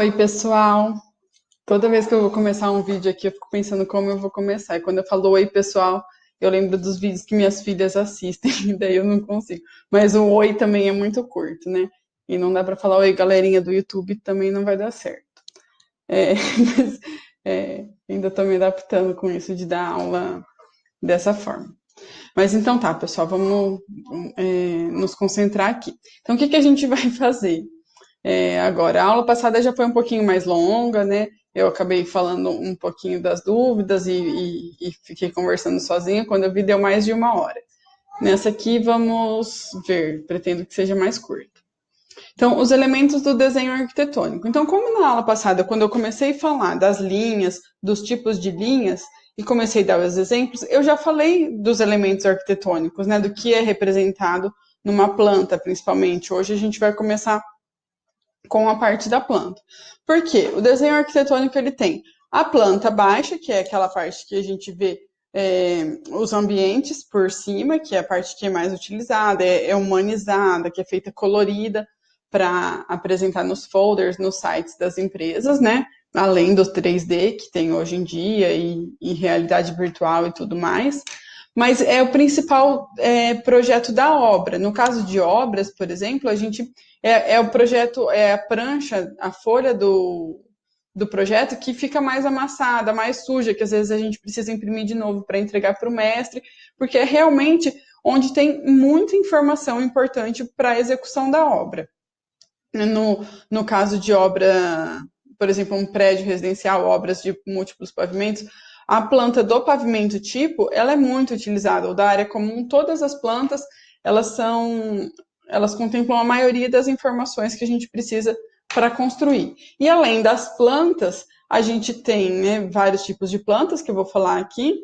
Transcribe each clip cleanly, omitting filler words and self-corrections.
Oi, pessoal. Toda vez que eu vou começar um vídeo aqui, eu fico pensando como eu vou começar. E quando eu falo oi, pessoal, eu lembro dos vídeos que minhas filhas assistem, e daí eu não consigo. Mas o oi também é muito curto, né? E não dá pra falar oi, galerinha do YouTube, também não vai dar certo. É, mas, ainda tô me adaptando com isso de dar aula dessa forma. Mas então tá, pessoal, vamos nos concentrar aqui. Então, o que que a gente vai fazer? Agora, a aula passada já foi um pouquinho mais longa, né? Eu acabei falando um pouquinho das dúvidas e fiquei conversando sozinha. Quando eu vi, deu mais de 1 hora. Nessa aqui, vamos ver, pretendo que seja mais curto. Então, os elementos do desenho arquitetônico. Então, como na aula passada, quando eu comecei a falar das linhas, dos tipos de linhas, e comecei a dar os exemplos, eu já falei dos elementos arquitetônicos, né? Do que é representado numa planta, principalmente. Hoje a gente vai começar com a parte da planta. Por quê? O desenho arquitetônico ele tem a planta baixa, que é aquela parte que a gente vê os ambientes por cima, que é a parte que é mais utilizada, é humanizada, que é feita colorida para apresentar nos folders, nos sites das empresas, né? Além do 3D que tem hoje em dia e realidade virtual e tudo mais. Mas é o principal projeto da obra. No caso de obras, por exemplo, a gente o projeto, é a prancha, a folha do projeto que fica mais amassada, mais suja, que às vezes a gente precisa imprimir de novo para entregar para o mestre, porque é realmente onde tem muita informação importante para a execução da obra. No caso de obra, por exemplo, um prédio residencial, obras de múltiplos pavimentos, a planta do pavimento tipo, ela é muito utilizada, ou da área comum, todas as plantas, elas contemplam a maioria das informações que a gente precisa para construir. E além das plantas, a gente tem, né, vários tipos de plantas, que eu vou falar aqui,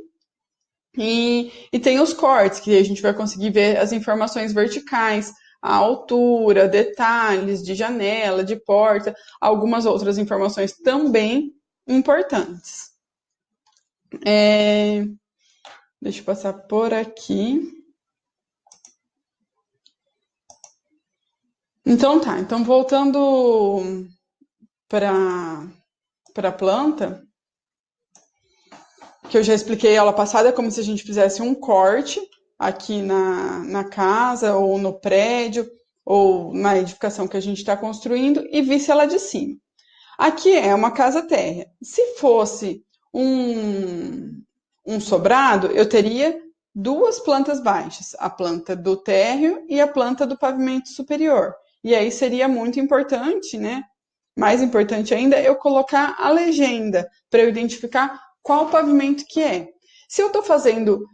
e tem os cortes, que a gente vai conseguir ver as informações verticais, a altura, detalhes de janela, de porta, algumas outras informações também importantes. Deixa eu passar por aqui. Então tá, então voltando para a planta, que eu já expliquei a aula passada, é como se a gente fizesse um corte aqui na casa, ou no prédio, ou na edificação que a gente está construindo, e visse ela de cima. Aqui é uma casa térrea. Se fosse um sobrado, eu teria duas plantas baixas, a planta do térreo e a planta do pavimento superior. E aí seria muito importante, né? Mais importante ainda, eu colocar a legenda para eu identificar qual pavimento que é. Se eu estou fazendo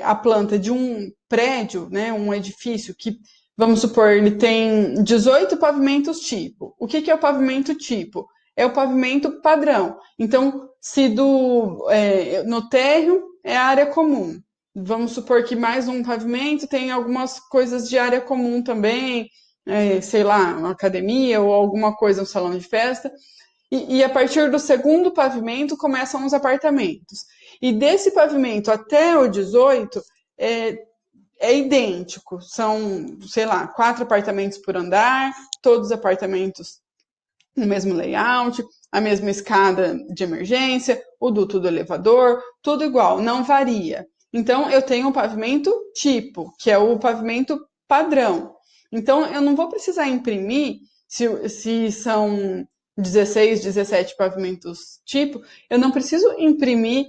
a planta de um prédio, né, um edifício que, vamos supor, ele tem 18 pavimentos tipo. O que é o pavimento tipo? É o pavimento padrão. Então, se no térreo é a área comum. Vamos supor que mais um pavimento tem algumas coisas de área comum também, sei lá, uma academia ou alguma coisa, um salão de festa. E a partir do segundo pavimento começam os apartamentos. E desse pavimento até o 18 é idêntico. São, sei lá, 4 apartamentos por andar, todos os apartamentos no mesmo layout, a mesma escada de emergência, o duto do elevador, tudo igual, não varia. Então, eu tenho um pavimento tipo, que é o pavimento padrão. Então, eu não vou precisar imprimir, se são 16, 17 pavimentos tipo, eu não preciso imprimir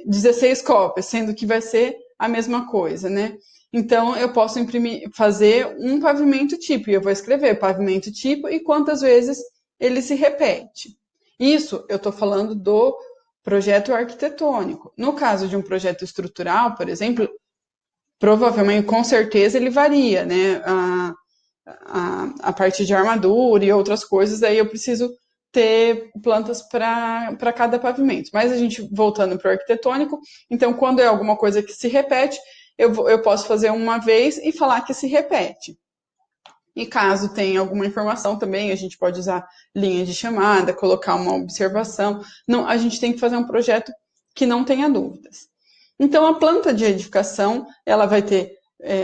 16 cópias, sendo que vai ser a mesma coisa, né? Então, eu posso fazer um pavimento tipo, e eu vou escrever pavimento tipo e quantas vezes ele se repete. Isso eu estou falando do projeto arquitetônico. No caso de um projeto estrutural, por exemplo, provavelmente, com certeza, ele varia, né? A parte de armadura e outras coisas, aí eu preciso ter plantas para cada pavimento. Mas a gente, voltando para o arquitetônico, então, quando é alguma coisa que se repete, eu posso fazer uma vez e falar que se repete. E caso tenha alguma informação também, a gente pode usar linha de chamada, colocar uma observação. Não, a gente tem que fazer um projeto que não tenha dúvidas. Então, a planta de edificação, ela vai ter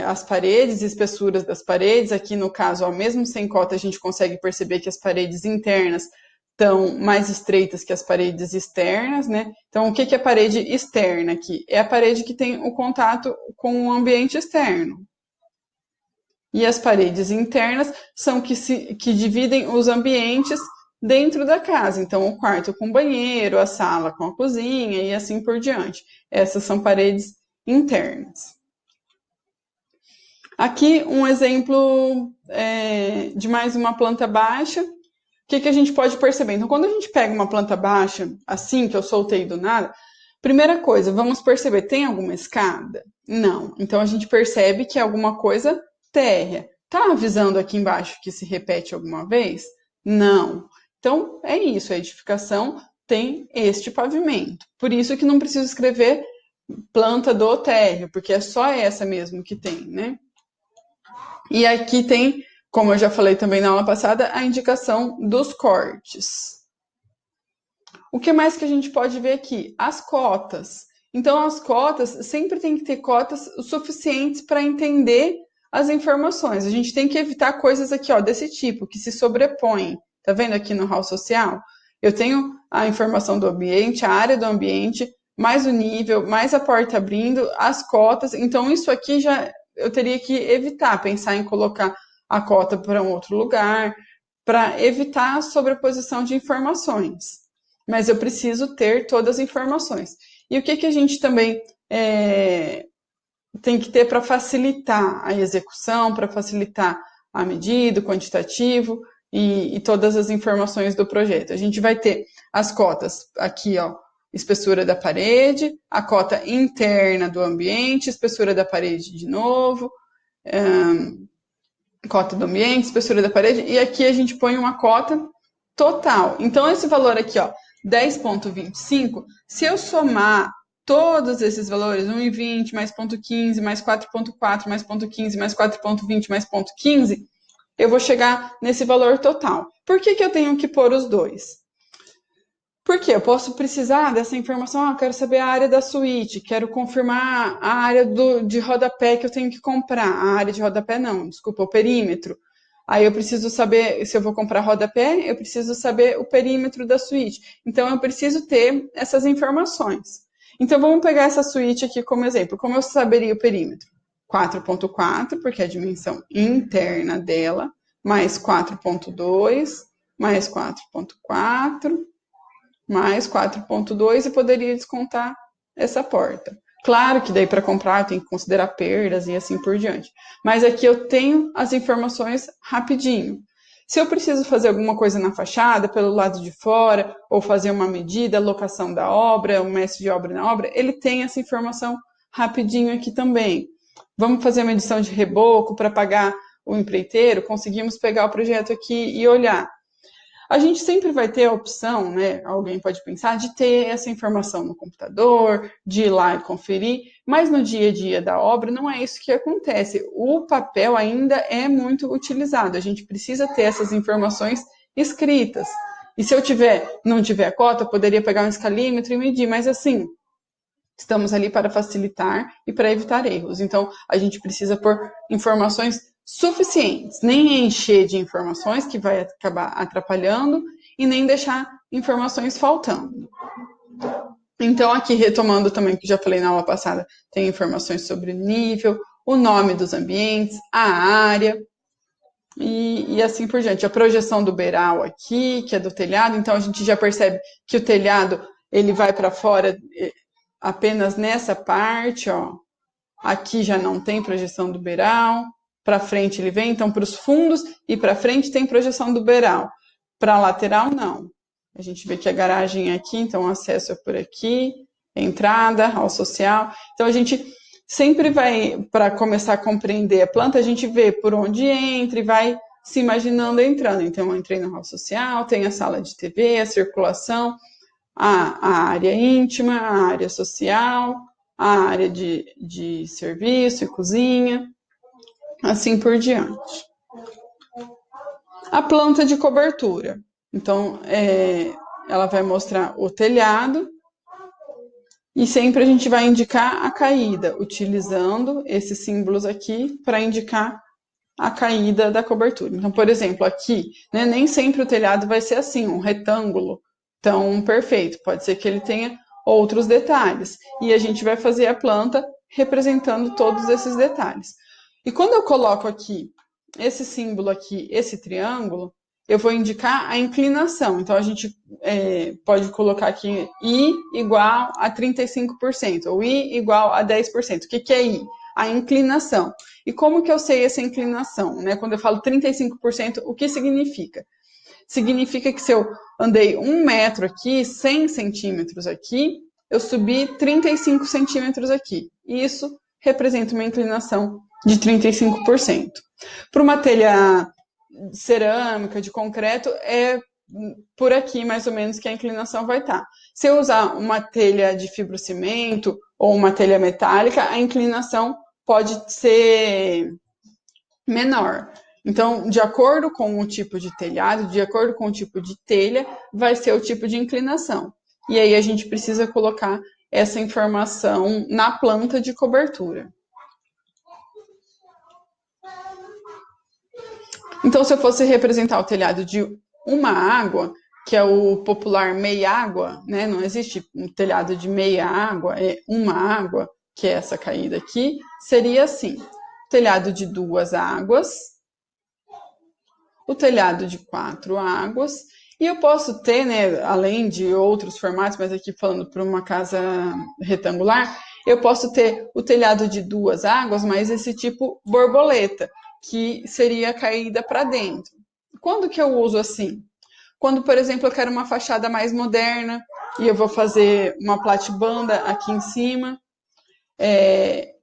as paredes, espessuras das paredes. Aqui no caso, ó, mesmo sem cota, a gente consegue perceber que as paredes internas estão mais estreitas que as paredes externas, né? Então, o que é parede externa aqui? É a parede que tem o contato com o ambiente externo. E as paredes internas são que dividem os ambientes dentro da casa. Então, o quarto com o banheiro, a sala com a cozinha e assim por diante. Essas são paredes internas. Aqui um exemplo de mais uma planta baixa. O que a gente pode perceber? Então, quando a gente pega uma planta baixa, assim, que eu soltei do nada, primeira coisa, vamos perceber, tem alguma escada? Não. Então, a gente percebe que é alguma coisa térrea. Tá avisando aqui embaixo que se repete alguma vez? Não. Então, é isso, a edificação tem este pavimento. Por isso que não preciso escrever planta do térreo, porque é só essa mesmo que tem, né? E aqui tem, como eu já falei também na aula passada, a indicação dos cortes. O que mais que a gente pode ver aqui? As cotas. Então, as cotas, sempre tem que ter cotas suficientes para entender as informações. A gente tem que evitar coisas aqui, ó, desse tipo, que se sobrepõem. Tá vendo aqui no hall social? Eu tenho a informação do ambiente, a área do ambiente, mais o nível, mais a porta abrindo, as cotas. Então, isso aqui já eu teria que evitar, pensar em colocar a cota para um outro lugar, para evitar a sobreposição de informações. Mas eu preciso ter todas as informações. E o que a gente também tem que ter para facilitar a execução, para facilitar a medida, o quantitativo e todas as informações do projeto? A gente vai ter as cotas aqui, ó, espessura da parede, a cota interna do ambiente, espessura da parede de novo, cota do ambiente, espessura da parede, e aqui a gente põe uma cota total. Então, esse valor aqui, ó, 10,25, se eu somar todos esses valores, 1,20 mais 0,15, mais 4,4, mais 0,15, mais 4,20, mais 0,15, eu vou chegar nesse valor total. Por que eu tenho que pôr os dois? Porque eu posso precisar dessa informação, eu quero saber a área da suíte, quero confirmar a área de rodapé que eu tenho que comprar. A área de rodapé não, desculpa, o perímetro. Aí eu preciso saber, se eu vou comprar rodapé, eu preciso saber o perímetro da suíte. Então, eu preciso ter essas informações. Então, vamos pegar essa suíte aqui como exemplo. Como eu saberia o perímetro? 4,4, porque é a dimensão interna dela, mais 4,2, mais 4,4, mais 4,2 e poderia descontar essa porta. Claro que daí para comprar eu tenho que considerar perdas e assim por diante. Mas aqui eu tenho as informações rapidinho. Se eu preciso fazer alguma coisa na fachada, pelo lado de fora, ou fazer uma medida, locação da obra, o mestre de obra na obra, ele tem essa informação rapidinho aqui também. Vamos fazer uma medição de reboco para pagar o empreiteiro, conseguimos pegar o projeto aqui e olhar. A gente sempre vai ter a opção, né? Alguém pode pensar, de ter essa informação no computador, de ir lá e conferir, mas no dia a dia da obra não é isso que acontece. O papel ainda é muito utilizado. A gente precisa ter essas informações escritas. E se eu não tiver cota, eu poderia pegar um escalímetro e medir, mas assim, estamos ali para facilitar e para evitar erros. Então, a gente precisa pôr informações suficientes, nem encher de informações, que vai acabar atrapalhando, e nem deixar informações faltando. Então, aqui retomando também, que já falei na aula passada, tem informações sobre o nível, o nome dos ambientes, a área, e assim por diante. A projeção do beiral aqui, que é do telhado, então a gente já percebe que o telhado ele vai para fora apenas nessa parte, ó. Aqui já não tem projeção do beiral. Para frente ele vem, então para os fundos e para frente tem projeção do beiral. Para a lateral, não. A gente vê que a garagem é aqui, então o acesso é por aqui, entrada, hall social. Então a gente sempre vai, para começar a compreender a planta, a gente vê por onde entra e vai se imaginando entrando. Então eu entrei no hall social, tem a sala de TV, a circulação, a área íntima, a área social, a área de serviço e cozinha, assim por diante. A planta de cobertura. Então, ela vai mostrar o telhado, E sempre a gente vai indicar a caída, utilizando esses símbolos aqui para indicar a caída da cobertura. Então, por exemplo, aqui, né, nem sempre o telhado vai ser assim, um retângulo tão perfeito. Pode ser que ele tenha outros detalhes. E a gente vai fazer a planta representando todos esses detalhes. E quando eu coloco aqui esse símbolo aqui, esse triângulo, eu vou indicar a inclinação. Então, a gente pode colocar aqui I igual a 35%, ou I igual a 10%. O que é I? A inclinação. E como que eu sei essa inclinação? Né? Quando eu falo 35%, o que significa? Significa que se eu andei 1 metro aqui, 100 centímetros aqui, eu subi 35 centímetros aqui. Isso representa uma inclinação de 35%. Para uma telha cerâmica, de concreto, é por aqui mais ou menos que a inclinação vai estar. Se eu usar uma telha de fibrocimento ou uma telha metálica, a inclinação pode ser menor. Então, de acordo com o tipo de telhado, de acordo com o tipo de telha, vai ser o tipo de inclinação. E aí a gente precisa colocar essa informação na planta de cobertura. Então, se eu fosse representar o telhado de uma água, que é o popular meia água, né? Não existe um telhado de meia água, é uma água, que é essa caída aqui, seria assim: telhado de 2 águas, o telhado de 4 águas, e eu posso ter, né, além de outros formatos, mas aqui falando para uma casa retangular, eu posso ter o telhado de 2 águas, mas esse tipo borboleta, que seria a caída para dentro. Quando que eu uso assim? Quando, por exemplo, eu quero uma fachada mais moderna e eu vou fazer uma platibanda aqui em cima,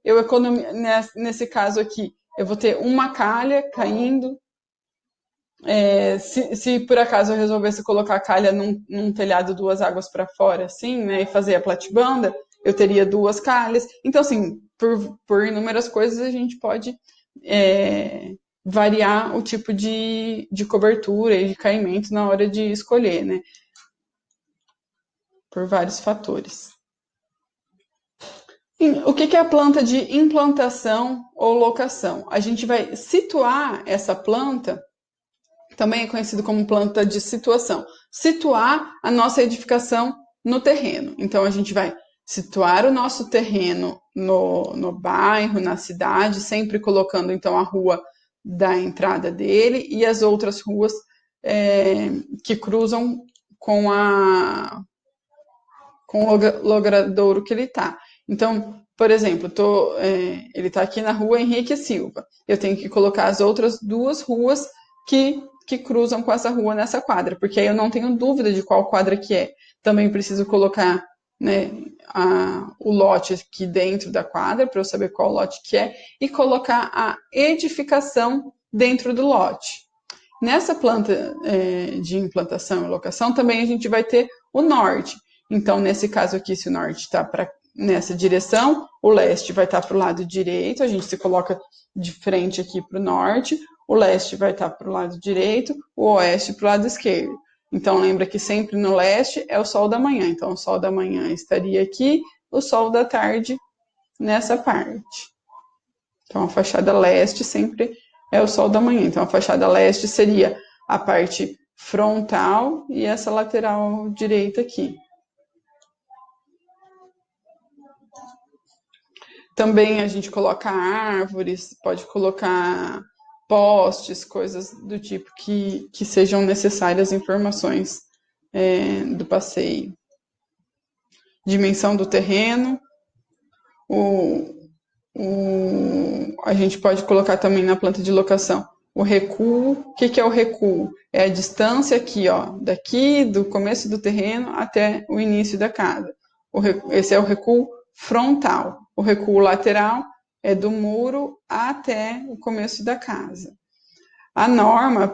eu economizo, nesse caso aqui, eu vou ter uma calha caindo. Se por acaso eu resolvesse colocar a calha num telhado 2 águas para fora, assim, né, e fazer a platibanda, eu teria 2 calhas. Então, assim, por inúmeras coisas, a gente pode variar o tipo de cobertura e de caimento na hora de escolher, né? Por vários fatores. O que é a planta de implantação ou locação? A gente vai situar essa planta, também é conhecido como planta de situação, situar a nossa edificação no terreno. Então, a gente vai situar o nosso terreno no bairro, na cidade, sempre colocando, então, a rua da entrada dele e as outras ruas que cruzam com o logradouro que ele está. Então, por exemplo, ele está aqui na rua Henrique Silva. Eu tenho que colocar as outras 2 ruas que cruzam com essa rua nessa quadra, porque aí eu não tenho dúvida de qual quadra que é. Também preciso colocar, né, o lote aqui dentro da quadra, para eu saber qual lote que é, e colocar a edificação dentro do lote. Nessa planta de implantação e locação, também a gente vai ter o norte. Então, nesse caso aqui, se o norte está nessa direção, o leste vai estar para o lado direito, a gente se coloca de frente aqui para o norte, o leste vai estar para o lado direito, o oeste para o lado esquerdo. Então, lembra que sempre no leste é o sol da manhã. Então, o sol da manhã estaria aqui, o sol da tarde nessa parte. Então, a fachada leste sempre é o sol da manhã. Então, a fachada leste seria a parte frontal e essa lateral direita aqui. Também a gente coloca árvores, pode colocar postes, coisas do tipo que sejam necessárias informações do passeio. Dimensão do terreno. A gente pode colocar também na planta de locação o recuo. O que é o recuo? É a distância aqui, ó, daqui do começo do terreno até o início da casa. Esse é o recuo frontal. O recuo lateral é do muro até o começo da casa. A norma,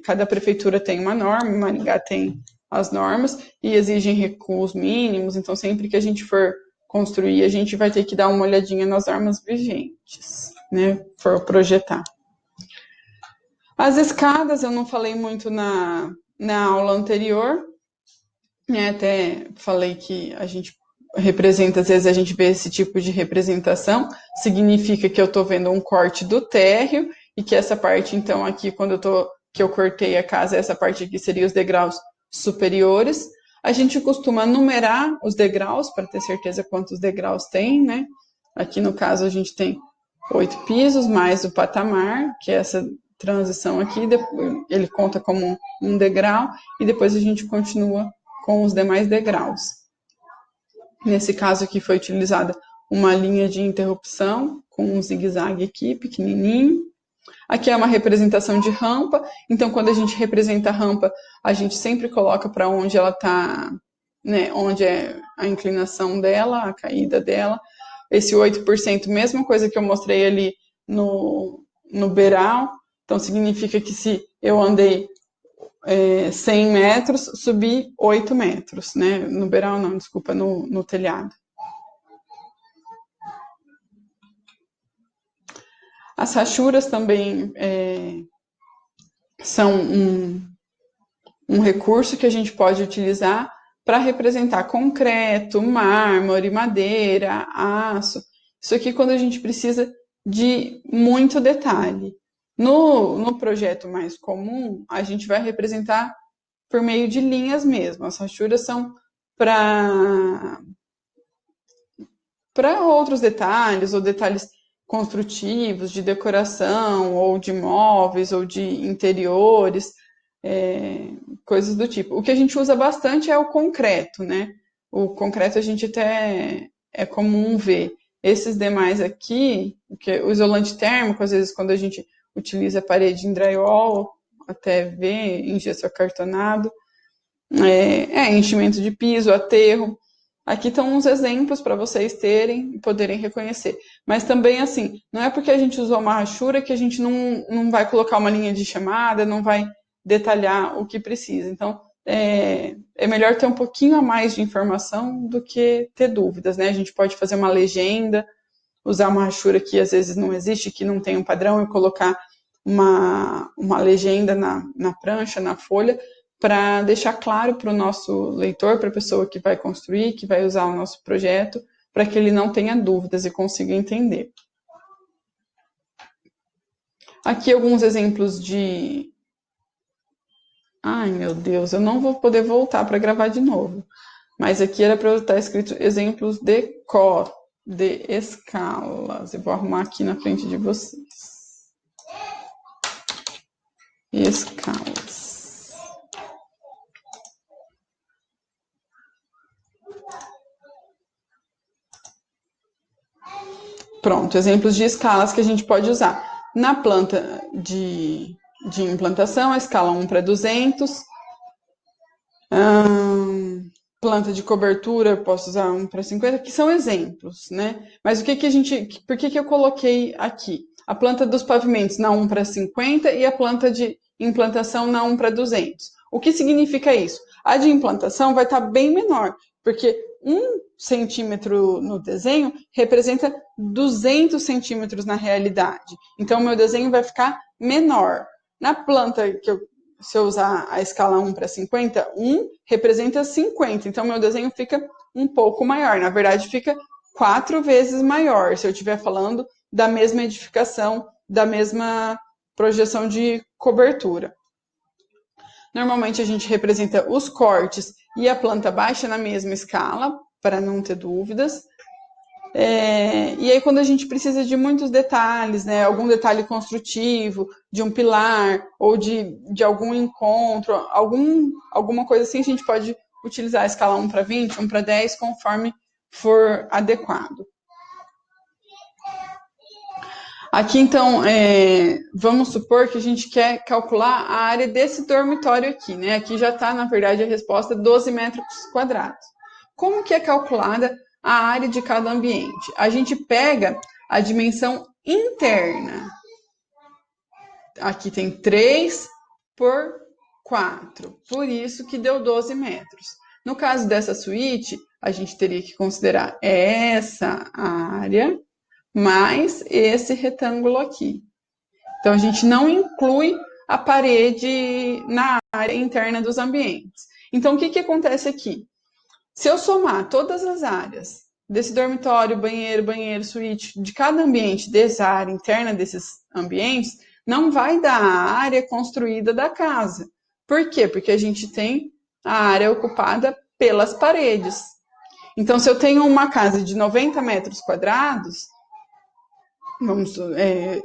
cada prefeitura tem uma norma, Maringá tem as normas e exigem recuos mínimos, então sempre que a gente for construir, a gente vai ter que dar uma olhadinha nas normas vigentes, né, for projetar. As escadas, eu não falei muito na aula anterior, né, até falei que a gente representa, às vezes a gente vê esse tipo de representação, significa que eu estou vendo um corte do térreo e que essa parte, então, aqui, que eu cortei a casa, essa parte aqui seria os degraus superiores. A gente costuma numerar os degraus para ter certeza quantos degraus tem, né? Aqui no caso a gente tem 8 pisos mais o patamar, que é essa transição aqui, ele conta como um degrau e depois a gente continua com os demais degraus. Nesse caso aqui foi utilizada uma linha de interrupção com um zigue-zague aqui, pequenininho. Aqui é uma representação de rampa, então quando a gente representa a rampa, a gente sempre coloca para onde ela está, né, onde é a inclinação dela, a caída dela. Esse 8%, mesma coisa que eu mostrei ali no beiral, então significa que se eu andei 100 metros, subi 8 metros, né? No beiral não, desculpa, no telhado. As rachuras também são um recurso que a gente pode utilizar para representar concreto, mármore, madeira, aço. Isso aqui quando a gente precisa de muito detalhe. No projeto mais comum, a gente vai representar por meio de linhas mesmo. As rachuras são para outros detalhes, ou detalhes construtivos, de decoração, ou de móveis, ou de interiores, coisas do tipo. O que a gente usa bastante é o concreto, né? O concreto a gente até é comum ver. Esses demais aqui, o isolante térmico, às vezes quando a gente utiliza a parede em drywall, até ver em gesso acartonado, enchimento de piso, aterro. Aqui estão uns exemplos para vocês terem e poderem reconhecer. Mas também, assim, não é porque a gente usou uma rachura que a gente não vai colocar uma linha de chamada, não vai detalhar o que precisa. Então, é melhor ter um pouquinho a mais de informação do que ter dúvidas, né? A gente pode fazer uma legenda, usar uma rachura que às vezes não existe, que não tem um padrão, e colocar uma legenda na prancha, na folha, para deixar claro para o nosso leitor, para a pessoa que vai construir, que vai usar o nosso projeto, para que ele não tenha dúvidas e consiga entender. Aqui alguns exemplos de... Ai, meu Deus, eu não vou poder voltar para gravar de novo. Mas aqui era para eu estar escrito exemplos de de escalas. Eu vou arrumar aqui na frente de vocês. Escalas. Pronto, exemplos de escalas que a gente pode usar. Na planta de implantação, a escala 1 para 200. Planta de cobertura, eu posso usar 1 para 50, que são exemplos, né? Mas por que eu coloquei aqui? A planta dos pavimentos na 1 para 50 e a planta de implantação na 1 para 200. O que significa isso? A de implantação vai estar bem menor, porque 1 centímetro no desenho representa 200 centímetros na realidade. Então, o meu desenho vai ficar menor. Na planta se eu usar a escala 1 para 50, 1 representa 50. Então, meu desenho fica um pouco maior. Na verdade, fica 4 vezes maior, se eu estiver falando da mesma edificação, da mesma projeção de cobertura. Normalmente, a gente representa os cortes e a planta baixa na mesma escala, para não ter dúvidas. E aí, quando a gente precisa de muitos detalhes, né, algum detalhe construtivo, de um pilar, ou de algum encontro, alguma coisa assim, a gente pode utilizar a escala 1 para 20, 1 para 10, conforme for adequado. Aqui, então, vamos supor que a gente quer calcular a área desse dormitório aqui, né? Aqui já está, na verdade, a resposta 12 metros quadrados. Como que é calculada a área de cada ambiente? A gente pega a dimensão interna. Aqui tem 3 por 4, por isso que deu 12 metros. No caso dessa suíte, a gente teria que considerar essa área mais esse retângulo aqui. Então, a gente não inclui a parede na área interna dos ambientes. Então, o que acontece aqui? Se eu somar todas as áreas desse dormitório, banheiro, suíte, de cada ambiente, dessa área interna desses ambientes, não vai dar a área construída da casa. Por quê? Porque a gente tem a área ocupada pelas paredes. Então, se eu tenho uma casa de 90 metros quadrados,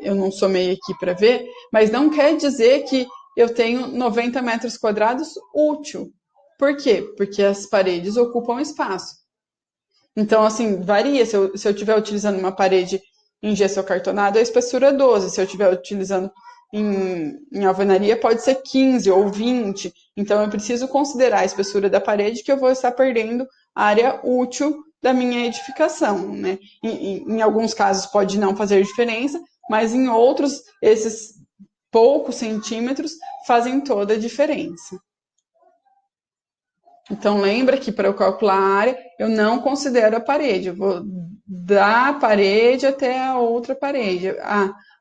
eu não somei aqui para ver, mas não quer dizer que eu tenho 90 metros quadrados útil. Por quê? Porque as paredes ocupam espaço. Então, assim, varia. Se eu estiver utilizando uma parede em gesso acartonado, a espessura é 12. Se eu estiver utilizando em alvenaria, pode ser 15 ou 20. Então, eu preciso considerar a espessura da parede, que eu vou estar perdendo a área útil da minha edificação, né? Em alguns casos pode não fazer diferença, mas em outros, esses poucos centímetros fazem toda a diferença. Então, lembra que para eu calcular a área, eu não considero a parede. Eu vou da parede até a outra parede.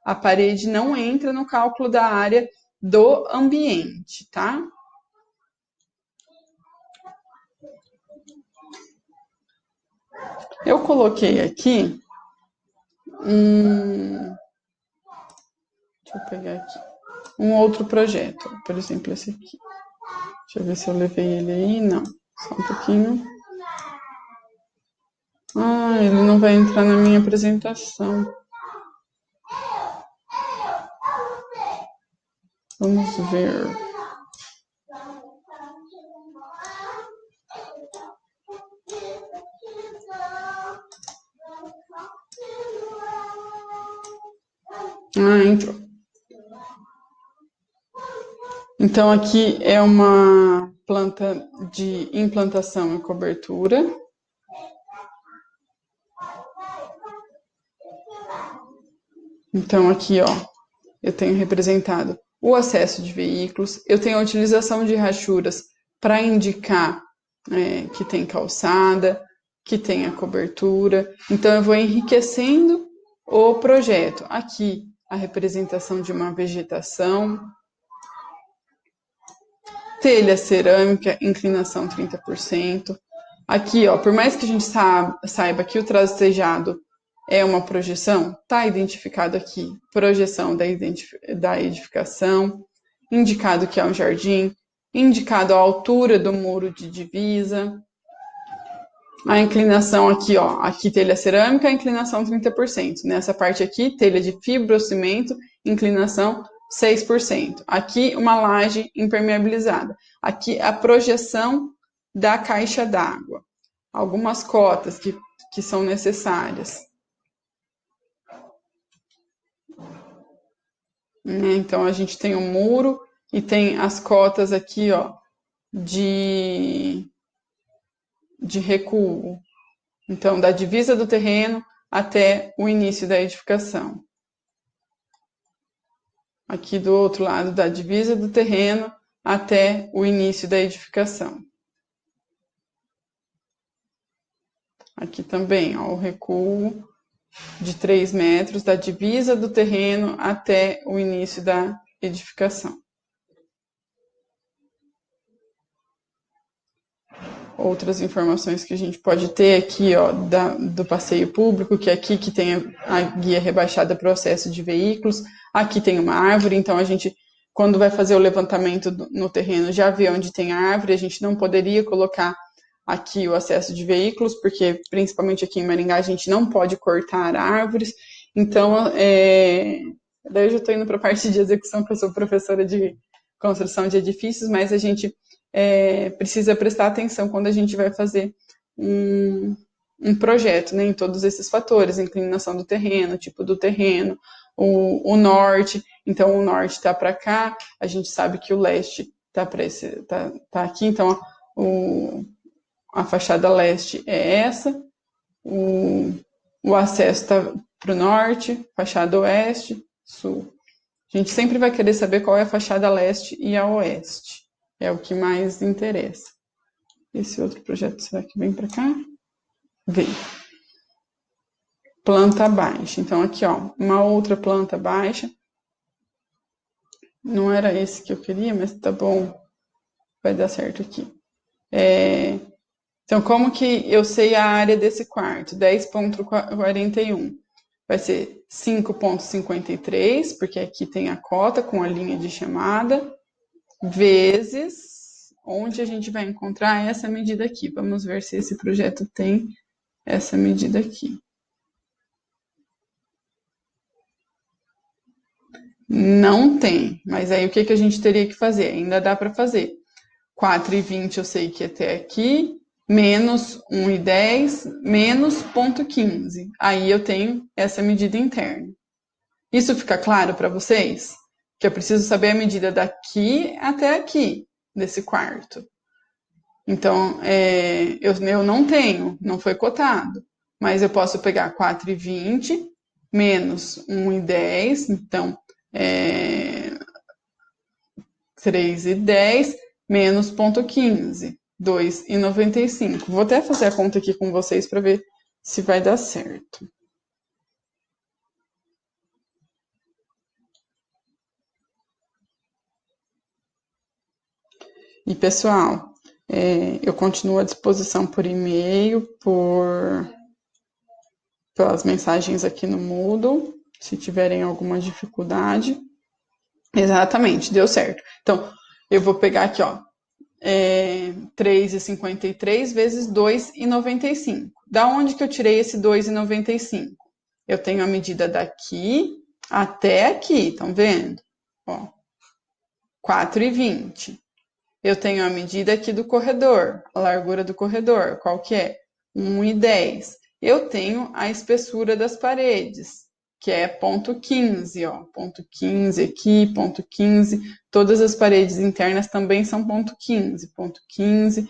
A parede não entra no cálculo da área do ambiente, tá? Eu coloquei aqui deixa eu pegar aqui. Um outro projeto, por exemplo, esse aqui. Deixa eu ver se eu levei ele aí. Não, só um pouquinho. Ah, ele não vai entrar na minha apresentação. Vamos ver. Ah, entrou. Então, aqui é uma planta de implantação e cobertura. Então, aqui, ó, eu tenho representado o acesso de veículos, eu tenho a utilização de rachuras para indicar que tem calçada, que tem a cobertura. Então, eu vou enriquecendo o projeto. Aqui, a representação de uma vegetação, telha cerâmica, inclinação 30%. Aqui, ó, por mais que a gente saiba que o trastejado é uma projeção, tá identificado aqui, projeção da edificação, indicado que é um jardim, indicado a altura do muro de divisa, a inclinação aqui, ó, aqui telha cerâmica, inclinação 30%. Nessa parte aqui, telha de fibrocimento, inclinação 6%. Aqui, uma laje impermeabilizada. Aqui, a projeção da caixa d'água. Algumas cotas que são necessárias. Então, a gente tem o muro e tem as cotas aqui, ó, de recuo. Então, da divisa do terreno até o início da edificação. Aqui do outro lado, da divisa do terreno até o início da edificação. Aqui também, ó, o recuo de 3 metros da divisa do terreno até o início da edificação. Outras informações que a gente pode ter aqui, ó, do passeio público, que é aqui que tem a guia rebaixada para o acesso de veículos, aqui tem uma árvore, então a gente, quando vai fazer o levantamento no terreno, já vê onde tem a árvore, a gente não poderia colocar aqui o acesso de veículos, porque principalmente aqui em Maringá a gente não pode cortar árvores, então, daí eu já estou indo para a parte de execução, que eu sou professora de construção de edifícios, mas a gente precisa prestar atenção quando a gente vai fazer um projeto, né, em todos esses fatores, a inclinação do terreno, tipo do terreno, o norte, então o norte está para cá, a gente sabe que o leste tá aqui, então a fachada leste é essa, o acesso está para o norte, fachada oeste, sul. A gente sempre vai querer saber qual é a fachada leste e a oeste. É o que mais interessa. Esse outro projeto, será que vem para cá? Vem. Planta baixa. Então, aqui, ó, uma outra planta baixa. Não era esse que eu queria, mas tá bom. Vai dar certo aqui. Então, como que eu sei a área desse quarto? 10,41. Vai ser 5,53, porque aqui tem a cota com a linha de chamada, vezes onde a gente vai encontrar essa medida aqui. Vamos ver se esse projeto tem essa medida aqui. Não tem, mas aí o que a gente teria que fazer? Ainda dá para fazer. 4,20 eu sei que é até aqui, menos 1,10, menos 0,15. Aí eu tenho essa medida interna. Isso fica claro para vocês? Que eu preciso saber a medida daqui até aqui, desse quarto. Então, eu não tenho, não foi cotado, mas eu posso pegar 4,20 menos 1,10, então, 3,10 menos 0,15, 2,95. Vou até fazer a conta aqui com vocês para ver se vai dar certo. E, pessoal, eu continuo à disposição por e-mail, pelas mensagens aqui no Moodle, se tiverem alguma dificuldade. Exatamente, deu certo. Então, eu vou pegar aqui, ó, 3,53 vezes 2,95. Da onde que eu tirei esse 2,95? Eu tenho a medida daqui até aqui, estão vendo? Ó, 4,20. Eu tenho a medida aqui do corredor, a largura do corredor, qual que é? 1,10. Eu tenho a espessura das paredes, que é 0,15, ó, 0,15 aqui, 0,15. Todas as paredes internas também são 0,15, 0,15.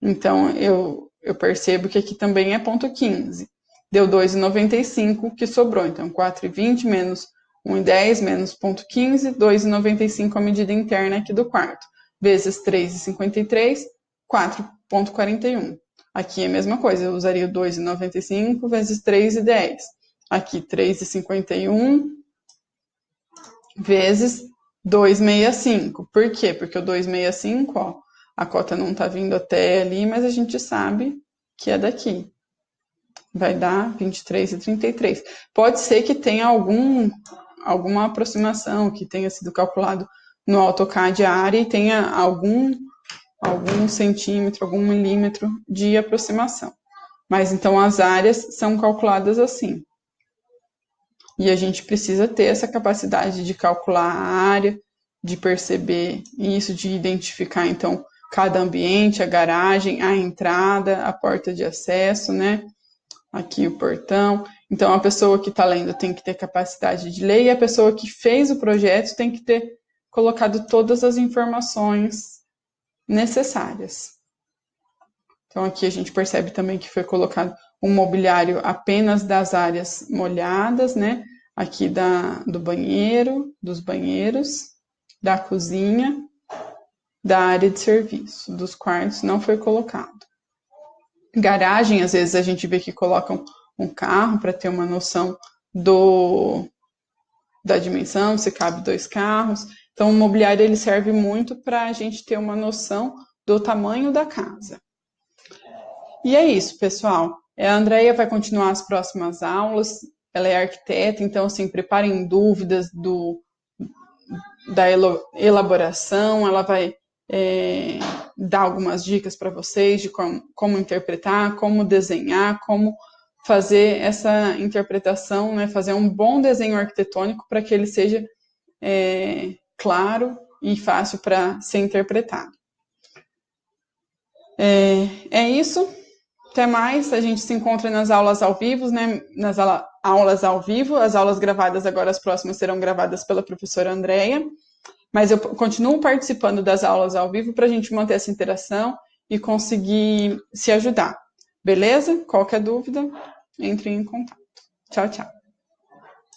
Então, eu percebo que aqui também é 0,15. Deu 2,95 que sobrou. Então, 4,20 menos 1,10 menos 0,15, 2,95 a medida interna aqui do quarto. Vezes 3,53, 4,41. Aqui é a mesma coisa, eu usaria 2,95 vezes 3,10. Aqui, 3,51 vezes 2,65. Por quê? Porque o 2,65, ó, a cota não está vindo até ali, mas a gente sabe que é daqui. Vai dar 23,33. Pode ser que tenha alguma aproximação, que tenha sido calculado no AutoCAD a área e tenha algum centímetro, algum milímetro de aproximação. Mas então as áreas são calculadas assim. E a gente precisa ter essa capacidade de calcular a área, de perceber isso, de identificar então cada ambiente, a garagem, a entrada, a porta de acesso, né? Aqui o portão. Então a pessoa que está lendo tem que ter capacidade de ler e a pessoa que fez o projeto tem que ter colocado todas as informações necessárias. Então aqui a gente percebe também que foi colocado um mobiliário apenas das áreas molhadas, né? Aqui do banheiro, dos banheiros, da cozinha, da área de serviço, dos quartos não foi colocado. Garagem, às vezes a gente vê que colocam um carro para ter uma noção da dimensão, se cabe 2 carros. Então o mobiliário ele serve muito para a gente ter uma noção do tamanho da casa. E é isso, pessoal. A Andrea vai continuar as próximas aulas. Ela é arquiteta, então, assim, preparem dúvidas da elaboração. Ela vai dar algumas dicas para vocês de como interpretar, como desenhar, como fazer essa interpretação, né? Fazer um bom desenho arquitetônico para que ele seja claro e fácil para ser interpretado. É isso. Até mais, a gente se encontra nas aulas ao vivo, né? Nas aulas ao vivo, as aulas gravadas agora, as próximas serão gravadas pela professora Andrea, mas eu continuo participando das aulas ao vivo para a gente manter essa interação e conseguir se ajudar, beleza? Qualquer dúvida, entre em contato. Tchau, tchau.